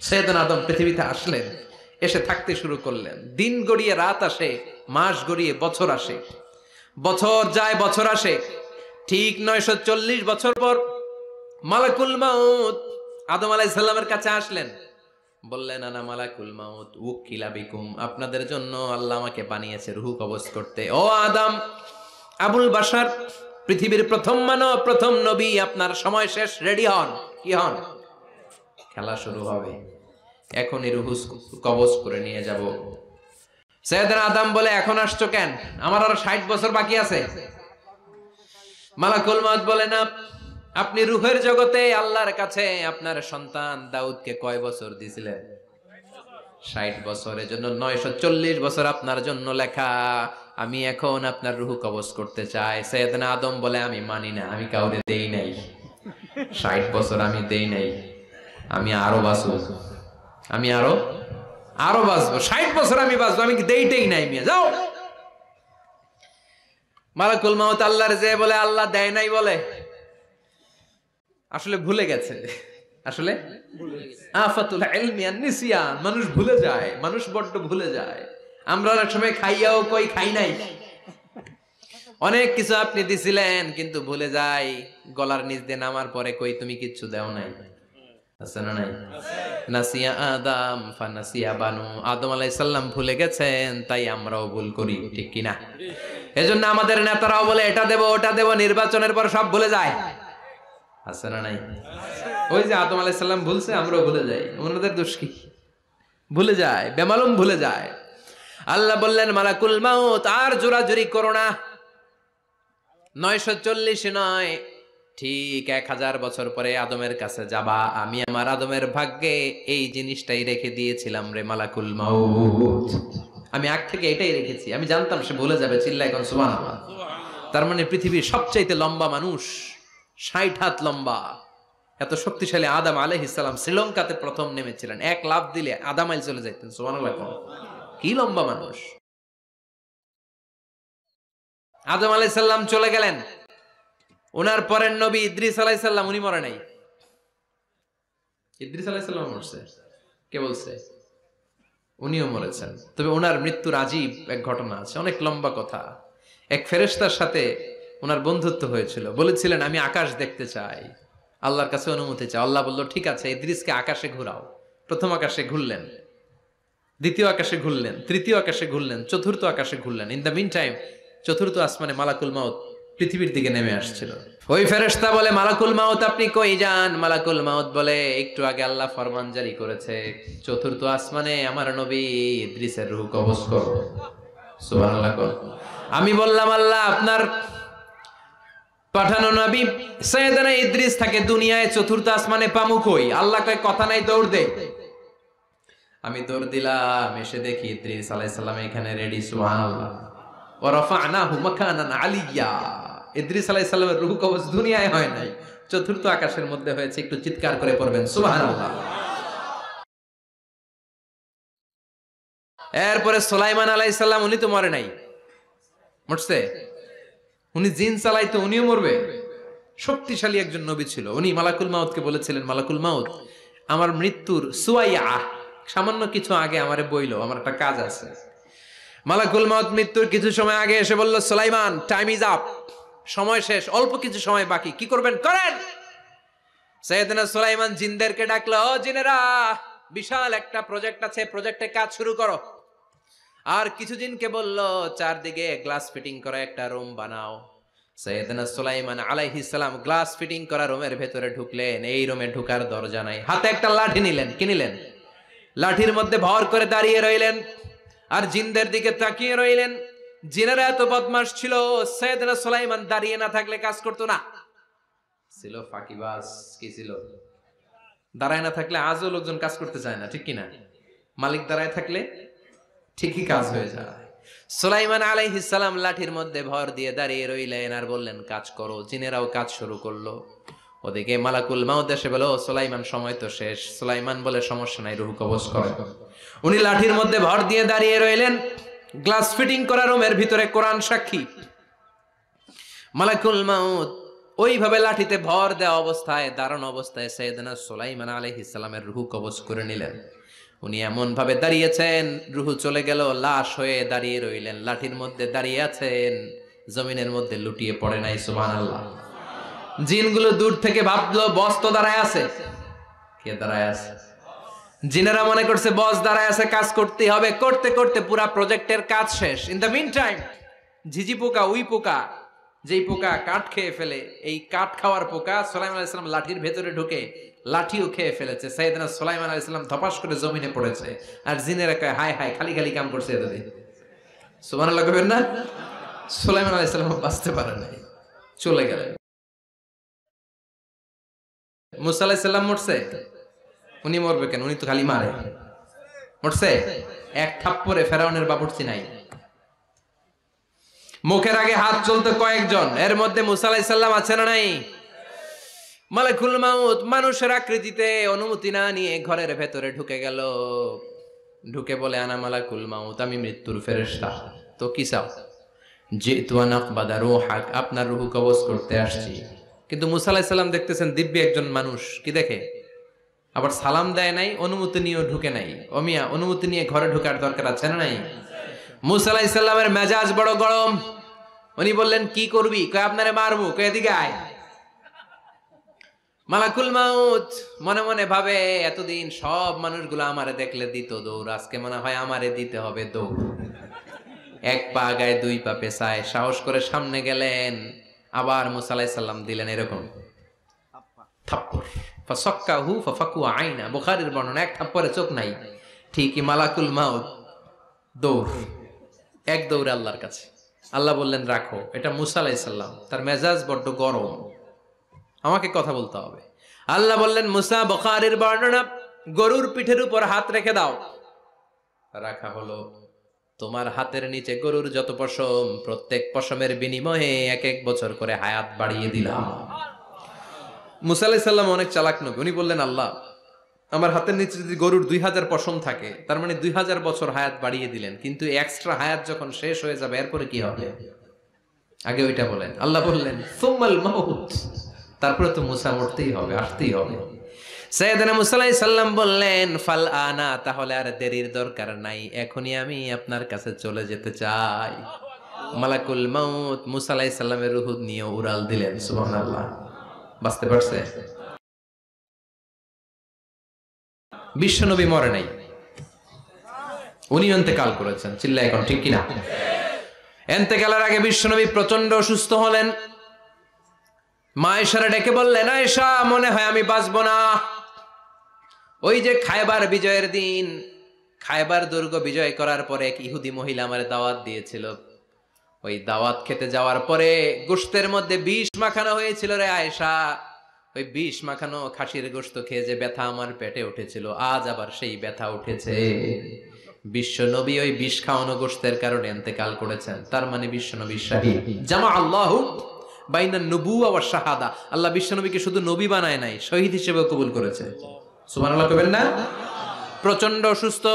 সৈয়দনা আদম পৃথিবীতে আসলেন, এসে থাকতে শুরু করলেন। দিন গড়িয়ে রাত আসে, মাস গড়িয়ে বছর আসে, বছর যায় বছর আসে। ঠিক 940 বছর পর মালাকুল মাউত আদম আলাইহিস সালামের কাছে আসলেন। বললেন, আনা মালাকুল মাউত উকিলা বিকুম, আপনাদের জন্য আল্লাহ আমাকে বানিয়েছে রূহ কবজ করতে। ও আদম, আবুল বাশার, পৃথিবীর প্রথম মানব, প্রথম নবী, আপনার সময় শেষ, রেডি হন। কি হন? খেলা শুরু হবে, এখনই রূহ কবজ করে নিয়ে যাব। সৈয়দনা আদম বলে, এখন আসছো কেন? আমার আরো 60 বছর বাকি আছে। মালাকুল মাউত বলে, না, আপনি রূহের জগতে আল্লাহর কাছে আপনার সন্তান দাউদকে কয় বছর দিয়েছিলেন? 60 বছর। এজন্য 940 বছর আপনার জন্য লেখা। আমি এখন আপনার রূহ কবজ করতে চাই। সৈয়দনা আদম বলে, আমি মানি না, আমি কাউরে দেই নাই। 60 বছর আমি দেই নাই, আমি আরো বাঁচবো, আমি আরো বাঁচবো, 60 বছর আমি বাঁচবো, আমি দেইতেই নাই। মিয়া যাও। মালাকুল মাউত আল্লাহর যে বলে আল্লাহ দেয় নাই বলে, আসলে ভুলে গেছে। আসলে আফাতুল ইলমি আন-নিসিয়ান, মানুষ ভুলে যায়, মানুষ বড্ড ভুলে যায়। আমরা অনেক সময় খাইয়াও কই খাই নাই। অনেক কিছু আপনি দিছিলেন কিন্তু ভুলে যাই, গলার নিচ দিয়ে নামার পরে কই তুমি কিচ্ছু দাও নাই। আছে না নাই? নাসিয়া আদম ফানাসিয়া বানু, আদম আলাইহিস সালাম ভুলে গেছেন, তাই আমরাও ভুল করি, ঠিক কি না? এজন্য আমাদের নেতারাও বলে এটা দেব ওটা দেব, নির্বাচনের পর সব ভুলে যায়। আছে না নাই? ওই যে আদম আলাইহিস সালাম ভুলছে, আমরাও ভুলে যাই। ওনাদের দোষ কি? ভুলে যায়, বেমালুম ভুলে যায়। আল্লাহ বললেন, মালাকুল মাউত আর জোরাজুরি করো না। 940 নয়, ঠিক 1000 বছর পরে আদমের কাছে যাবা। আমি আমার আদমের ভাগ্যে এই জিনিসটাই রেখে দিয়েছিলাম রে মালাকুল মাউত। আমি আগ থেকে এটাই রেখেছি, আমি জানতাম সে ভুলে যাবে। চিল্লায় কোন সুবহানাল্লাহ। তার মানে পৃথিবীর সবচাইতে লম্বা মানুষ, 60 হাত লম্বা, এত শক্তিশালী আদম আলাইহিস সালাম শ্রীলঙ্কাতে প্রথম নেমেছিলেন। এক লাফ দিলে আধা মাইল চলে যাইতেন। সুবহানাল্লাহ। কি লম্বা মানুষ। আদম আলাইহিস সালাম চলে গেলেন, ওনার পরের নবী ইদ্রিস আলাইহিস সালাম, উনি মরে নাই। ইদ্রিস আলাইহিস সালাম মরছে, কে বলছে? উনিও মরেছেন। তবে ওনার মৃত্যুর আজীব এক ঘটনা আছে, অনেক লম্বা কথা। এক ফেরেশতার সাথে ওনার বন্ধুত্ব হয়েছিল, বলেছিলেন আমি আকাশ দেখতে চাই, আল্লাহর কাছে অনুমতি চাই। আল্লাহ বলল ঠিক আছে, ইদ্রিসকে আকাশে ঘুরাও। প্রথম আকাশে ঘুরলেন, দ্বিতীয় আকাশে ঘুরলেন, তৃতীয় আকাশে ঘুরলেন, চতুর্থ আকাশে ঘুরলেন। ইন দ্য মিন টাইম চতুর্থ আসমানে মালাকুল মাউত পৃথিবীর দিকে নেমে আসছিল। ওই ফেরেশতা বলে, মালাকুল মাউত আপনি কই যান? মালাকুল মাউত বলে, একটু আগে আল্লাহ ফরমান জারি করেছে, চতুর্থ আসমানে আমার নবী ইদ্রিসের রূহ কবজ করো। সুবহানাল্লাহ। আমি বললাম, আল্লাহ আপনার পাঠানো নবী সৈয়দনা ইদ্রিস থাকে দুনিয়ায়, চতুর্থ আসমানে পামু কই? আল্লাহ কয় কথা নাই, দৌড় দে। আমি দৌড় দিলাম, এসে দেখি ইদ্রিস আলাইহিস সালাম এখানে রেডি। সুবহানাল্লাহ। ওয়া রাফা'নাহু মাকানান আলিয়্যা। ইদ্রিস আলাইহিস সালামের রূহ কবজ দুনিয়ায় হয় নাই, চতুর্থ আকাশের মধ্যে হয়েছে। একটু চিৎকার করে পড়বেন সুবহানাল্লাহ। এরপরে সুলাইমান আলাইহিস সালাম, উনি তো মরে নাই, মরছে। উনি জিন চালাইতো, উনিও মরবে। শক্তিশালী একজন নবী ছিল। উনি মালাকুল মাউতকে বলেছিলেন, মালাকুল মাউত আমার মৃত্যুর সুয়াইয়া, সামান্য কিছু আগে আমারে বইলো, আমার একটা কাজ আছে। মালাকুল মাউত মৃত্যুর কিছু সময় আগে এসে বলল, সুলাইমান টাইম ইজ আপ, সময় শেষ, অল্প কিছু সময় বাকি, কি করবেন করেন। সাইয়েদনা সুলাইমান জিনদেরকে ডাকলো, ও জিনেরা, বিশাল একটা প্রজেক্ট আছে, প্রজেক্টে কাজ শুরু করো। আর কিছু জিনকে বলল, চারদিকে গ্লাস ফিটিং করা একটা রুম বানাও। সাইয়েদনা সুলাইমান আলাইহিস সালাম গ্লাস ফিটিং করা রুমের ভেতরে ঢুকলেন। এই রুমে ঢুকার দরজা নাই, হাতে একটা লাঠি নিলেন। কি নিলেন? লাঠির মধ্যে ভর করে দাঁড়িয়ে রইলেন আর জিনদের দিকে তাকিয়ে রইলেন। জিনেরা এত বদমাশ ছিল, সাইয়েদনা সুলাইমান দাঁড়িয়ে না থাকলে কাজ করতো না। ছিল ফাঁকিবাজ। কি ছিল? দাঁড়ায় না থাকলে আজও লোকজন কাজ করতে চায় না, ঠিক কিনা? মালিক দাঁড়ায় থাকলে ঠিকই কাজ হয়ে যায়। সুলাইমান আলাইহিস সালাম লাঠির মধ্যে ভর দিয়ে দাঁড়িয়ে রইলেন আর বললেন কাজ করো। জিনেরাও কাজ শুরু করলো। ওদিকে মালাকুল মাউত এসে বলো, সুলাইমান সময় তো শেষ। সুলাইমান বলে, সমস্যা নাই, রূহ কবজ করে। উনি লাঠির মধ্যে ভর দিয়ে দাঁড়িয়ে রইলেন। গ্লাস ফিটিং করা রুমের ভিতরে কোরআন সাক্ষী। মালাকুল মাউত ওইভাবে লাঠিতে ভর দেওয়া অবস্থায়, দাঁড়ানো অবস্থায় সাইয়েদনা সুলাইমান আলাইহিস সালামের রূহ কবজ করে নিলেন। উনি এমন ভাবে দাঁড়িয়েছেন, রূহ চলে গেল, লাশ হয়ে দাঁড়িয়ে রইলেন। লাঠির মধ্যে দাঁড়িয়ে আছেন, জমিনের মধ্যে লুটিয়ে পড়ে নাই। সুবহানাল্লাহ। জিনগুলো দূর থেকে ভাবলো বস তো দাঁড়ায় আছে। কে দাঁড়ায় আছে? জিনেরা মনে করছে বস দাঁড়ায় আছে, কাজ করতেই হবে। করতে করতে পুরা প্রজেক্টের কাজ শেষ। ইন দ্য মিন টাইম ঝিঝি পোকা, উই পোকা, যেই পোকা কাঠ খেয়ে ফেলে, এই কাঠ খাওয়ার পোকা সুলাইমান আলাইহিস সালাম লাঠির ভেতরে ঢুকে লাঠিও খেয়ে ফেলেছে। সাইয়েদনা সুলাইমান আলাইহিস সালাম ধপাস করে জমিনে পড়েছে। আর জিনেরা কয় হায় হায়, খালি খালি কাম করছে এতদিন। সুবহানাল্লাহ কইবেন না? সুলাইমান আলাইহিস সালাম বাঁচতে পারে নাই, চলে গেলেন। মুসা আলাইহিস সালাম মরছে? উনি মরবে কেন? উনি তো খালি মারে। মরছে? এক থাপ্পড়ে ফেরাউনের বাবুর্চি নাই। মুখের আগে হাত চলতে কয়েকজন, এর মধ্যে মুসা আলাইহিস সালাম আছে না নাই? মালাকুল মাউত মানুষের আকৃতিতে অনুমতি না নিয়ে ঘরের ভেতরে ঢুকে গেল। ঢুকে বলে আনা মালাকুল মাউত, আমি মৃত্যুর ফেরেশতা। তো কি চাও? জিতু আন আকবাদা রূহাক, আপনার রূহ কবজ করতে আসছি। কিন্তু মুসা আলাইহিস সালাম দেখতেছেন দিব্যি একজন মানুষ, কি দেখে? আবার সালাম দেয় নাই, অনুমতি নিয়েও ঢুকে নাই। অমিয়া অনুমতি নিয়ে ঘরে ঢোকার দরকার আছে না নাই? মুসা আলাইহিস সালামের মেজাজ বড় গরম। উনি বললেন কি করবি? কয় আপনারে মারবো। কয় এদিকে আয়। মালাকুল মাউত মনে মনে ভাবে এতদিন সব মানুষগুলো আমারে দেখলে দিত দৌড়, আজকে মনে হয় আমারে দিতে হবে দৌড়। এক পা গায়ে দুই পা পেছায় সাহস করে সামনে গেলেন। আবার মুসা আলাইহিস সালাম দিলেন এরকম থাপ্পড়। ফাসাক্কাহু ফাফাকু আইনা, বুখারীর বর্ণনা, এক থাপ্পড়ে চোখ নাই। ঠিকই মালাকুল মাউত দৌড়, এক দৌড়ে আল্লাহর কাছে। আল্লাহ বললেন রাখো, এটা মুসা আলাইহিস সালাম, তার মেজাজ বড্ড গরম, আমাকে কথা বলতে হবে। আল্লাহ বললেন মুসা, বুখারীর বর্ণনা, গরুর পিঠের উপর হাত রেখে দাও। রাখা হলো। তোমার হাতের নিচে গরুর যত পশম, প্রত্যেক পশমের বিনিময়ে এক এক বছর করে হায়াত বাড়িয়ে দিলাম। মুসা আলাইহিস সালাম অনেক চালাক নবী। উনি বললেন আল্লাহ, আমার হাতের নিচে যদি গরুর 2000 পশম থাকে, তার মানে 2000 বছর হায়াত বাড়িয়ে দিলেন। কিন্তু এক্সট্রা হায়াত যখন শেষ হয়ে যাবে এরপরে কি হবে? আগে ওইটা বলেন। আল্লাহ বললেন সুম্মাল মাউত, তারপরে তো মুসা মরতেই হবে, আসতেই হবে। সাইয়েদনা মুসা আলাইহিস সালাম বললেন ফাল আনা, তাহলে আর দেরির দরকার নাই, এখনই আমি আপনার কাছে চলে যেতে চাই। মালাকুল মাউত মুসা আলাইহিস সালামের রূহ নিয়ে উড়াল দিলেন। সুবহানাল্লাহ। বাঁচতে পারছে? বিশ্বনবী মরে নাই, উনি ইন্তেকাল করেছেন। চিল্লা এখন ঠিক কিনা? ইন্তেকালের আগে বিশ্বনবী প্রচন্ড অসুস্থ হলেন। মা আয়েশারে ডেকে বললেন, আয়েশা মনে হয় আমি বাঁচবো না। ওই যে খায়বার বিজয়ের দিন, খায়বার দুর্গ বিজয় করার পরে এক ইহুদি মহিলা আমার দাওয়াত দিয়েছিল। ওই দাওয়াত খেতে যাওয়ার পরে গোশতের মধ্যে বিষ মাখানো হয়েছিল রে আয়েশা। ওই বিষ মাখানো খাসির গোশত খেয়ে যে ব্যথা আমার পেটে উঠেছিল, আজ আবার সেই ব্যথা উঠেছে। বিশ্বনবী ওই বিষ খাওয়ানো গোশতের কারণে ইন্তেকাল করেছেন। তার মানে বিশ্বনবী শাহীদ। জামা আল্লাহু বাইনা নবুওয়া ওয়া শাহাদা, আল্লাহ বিশ্বনবীকে শুধু নবী বানায় নাই, শহীদ হিসেবে কবুল করেছে। সুবহানাল্লাহ কইবেন না? প্রচন্ড অসুস্থ,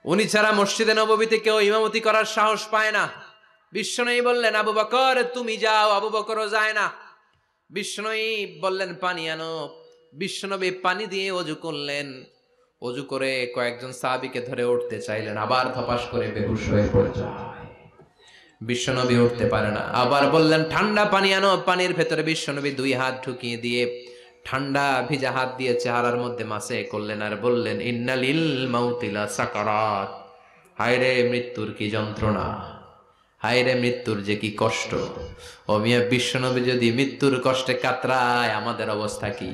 উনি ছাড়া মসজিদে নববীতে কেউ ইমামতি করার সাহস পায় না। বিশ্বনবী বললেন আবু বকর তুমি যাও, আবু বকরও যায় না। বিশ্বনবী বললেন পানি আনো। বিশ্বনবী পানি দিয়ে ওযু করলেন। ওযু করে কয়েকজন সাহাবীকে ধরে উঠতে চাইলেন, আবার ধপাস করে বেহুশ হয়ে পড়ে যায়। বিশ্বনবী উঠতে পারে না। আবার বললেন ঠান্ডা পানি আনো। পানির ভেতরে বিশ্বনবী 2 হাত ঢুকিয়ে দিয়ে ঠান্ডা ভিজা হাত দিয়ে চেহারার মধ্যে মাসে করলেন আর বললেন ইন্নালিল মাউতিলা সাকারাত, হায়রে মৃত্যুর কি যন্ত্রণা, হায়রে মৃত্যুর যে কি কষ্ট। ও মিয়া, বিশ্বনবী যদি মৃত্যুর কষ্টে কাতরায়, আমাদের অবস্থা কি?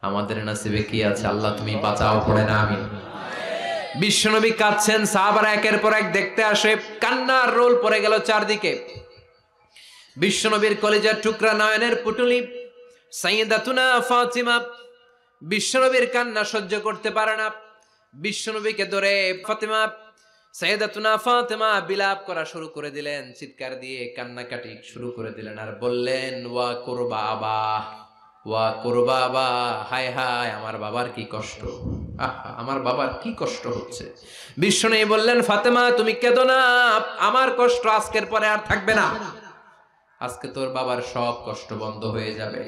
আমাদের নসিবে কি আছে? আল্লাহ তুমি বাঁচাও, পড়ে না আমিন। বিশ্বনবী কাঁদছেন, সাহাবারা একের পর এক দেখতে আসে, কান্নার রোল পড়ে গেল চারদিকে। বিশ্বনবীর কলিজার টুকরা নয়নের পুটুলি সাইয়্যিদাতুনা ফাতিমা বিশ্বনবীর কান্না সহ্য করতে পারে না। বিশ্বনবীকে ধরে ফাতিমা, সাইয়্যিদাতুনা ফাতিমা বিলাপ করা শুরু করে দিলেন, চিৎকার দিয়ে কান্নাকাটি শুরু করে দিলেন আর বললেন ওয়া কুরবাবা, ওয়া কুরবাবা, হায় হায় আমার বাবার কি কষ্ট, আহা আমার বাবার কি কষ্ট হচ্ছে। বিশ্বনবী বললেন ফাতেমা তুমি কেঁদো না, আমার কষ্ট আজকের পরে আর থাকবে না। আজকে তোর বাবার সব কষ্ট বন্ধ হয়ে যাবে।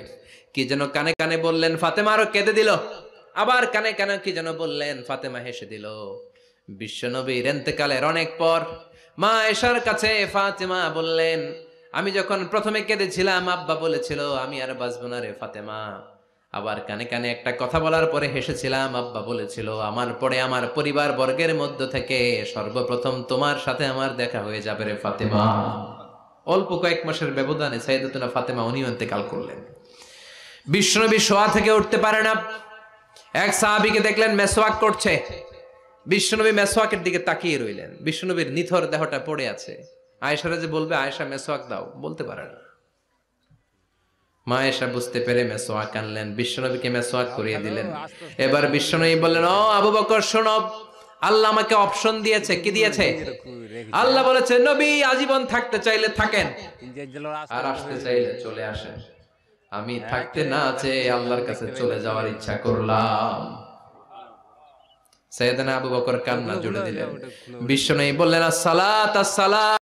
কি যেন কানে কানে বললেন, ফাতেমা আরো কেঁদে দিল। আবার কানে কানে কি যেন বললেন, ফাতেমা হেসে দিল। বিশ্বনবীর ইন্তেকালের অনেক পর মা আয়েশার কাছে ফাতেমা বললেন, আমি যখন প্রথমে কেঁদেছিলাম আব্বা বলেছিল আমি আর বাঁচবো না রে ফাতেমা। আবার কানে কানে একটা কথা বলার পরে হেসেছিলাম, আব্বা বলেছিল আমার পরে আমার পরিবার বর্গের মধ্য থেকে সর্বপ্রথম তোমার সাথে আমার দেখা হয়ে যাবে রে ফাতেমা। অল্প কয়েক মাসের ব্যবধানে সাইয়েদাতুনা ফাতেমা উনিও ইন্তেকাল করলেন। বিশ্বনবী শোয়া থেকে উঠতে পারে না। এক সাহাবীকে দেখলেন মেসওয়াক করছে। বিশ্বনবী মেসওয়াকের দিকে তাকিয়ে রইলেন। বিশ্বনবীর নিথর দেহটা পড়ে আছে। আয়েশারা যে বলবে আয়েশা মেসওয়াক দাও, বলতে পারে না। মা আয়েশা বুঝতে পেরে মেসওয়াক আনলেন, বিশ্বনবীকে মেসওয়াক করিয়ে দিলেন। এবার বিশ্বনবী বললেন, ও আবু বকর শোনো, আল্লাহ আমাকে অপশন দিয়েছে। কি দিয়েছে? আল্লাহ বলেছে নবী আজীবন থাকতে চাইলে থাকেন, আর আসতে চাইলে চলে আসেন। আমি থাকতে না চেয়ে আল্লাহর কাছে চলে যাওয়ার ইচ্ছা করলাম। সাইয়েদনা আবু বকর কান্না জুড়ে দিলেন। বিশ্বনবী বললেন, আসসালাত আসসালাত।